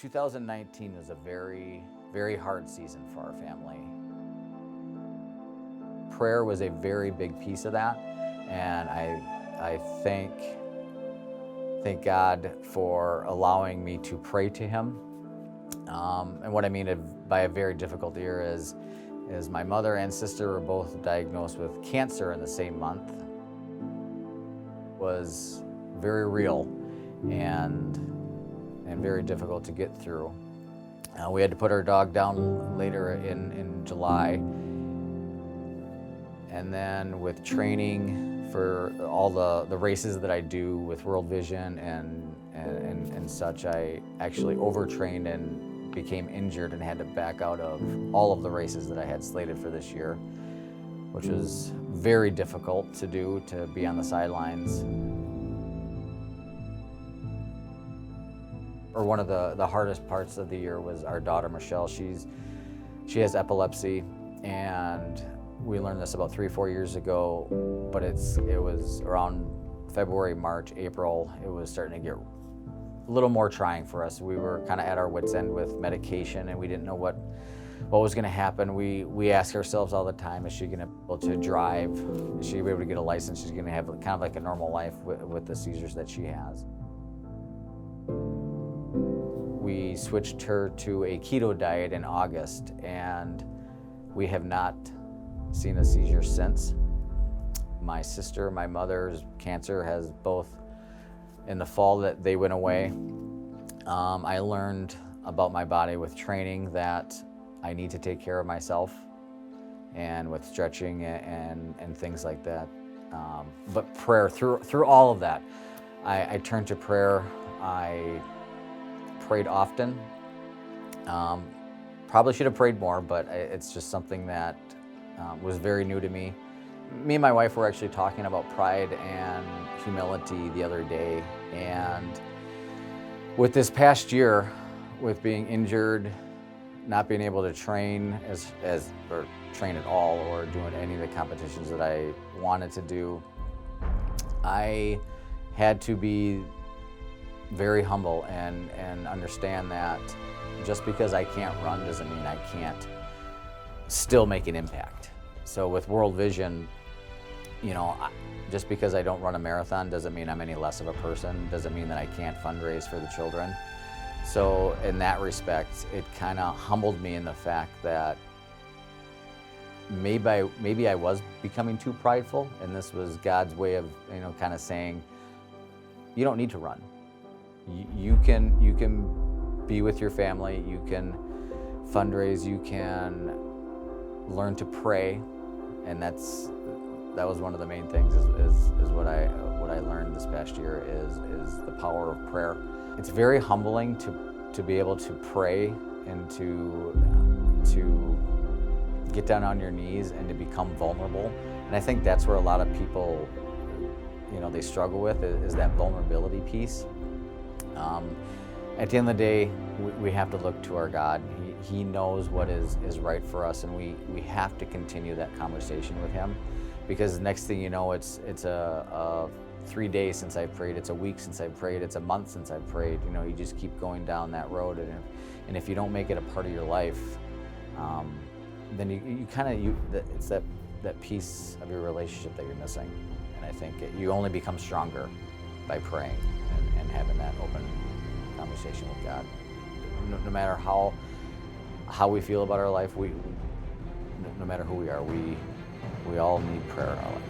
2019 was a very, very hard season for our family. Prayer was a very big piece of that, and I thank God for allowing me to pray to Him. And what I mean by a very difficult year is my mother and sister were both diagnosed with cancer in the same month. It was very real and very difficult to get through. We had to put our dog down later in July. And then with training for all the races that I do with World Vision and such, I actually overtrained and became injured and had to back out of all of the races that I had slated for this year, which was very difficult to do, to be on the sidelines. Or one of the hardest parts of the year was our daughter, Michelle. She has epilepsy, and we learned this about 3-4 years ago, but it was around February, March, April, it was starting to get a little more trying for us. We were kind of at our wits' end with medication, and we didn't know what was going to happen. We ask ourselves all the time, is she going to be able to drive? Is she able to get a license? She's going to have kind of like a normal life with the seizures that she has. We switched her to a keto diet in August, and we have not seen a seizure since. My sister, my mother's cancer has both, in the fall that they went away, I learned about my body with training that I need to take care of myself, and with stretching and things like that. But prayer, through all of that, I turned to prayer. I prayed often. Probably should have prayed more, but it's just something that was very new to me. Me and my wife were actually talking about pride and humility the other day, and with this past year, with being injured, not being able to train or train at all, or doing any of the competitions that I wanted to do, I had to be very humble and understand that just because I can't run doesn't mean I can't still make an impact. So with World Vision, just because I don't run a marathon doesn't mean I'm any less of a person, doesn't mean that I can't fundraise for the children. So in that respect, it kind of humbled me in the fact that maybe I was becoming too prideful, and this was God's way of kind of saying, you don't need to run. You can be with your family, you can fundraise, you can learn to pray, and that was one of the main things is what I learned this past year is the power of prayer. It's very humbling to be able to pray and to get down on your knees and to become vulnerable. And I think that's where a lot of people they struggle with is that vulnerability piece. At the end of the day, we have to look to our God. He knows what is right for us, and we have to continue that conversation with Him, because next thing you know, it's a 3 days since I've prayed, it's a week since I've prayed, it's a month since I've prayed. You just keep going down that road, and if you don't make it a part of your life, then it's that piece of your relationship that you're missing. And I think you only become stronger by praying and having that open conversation with God. No matter how we feel about our life, no matter who we are, we all need prayer in our life.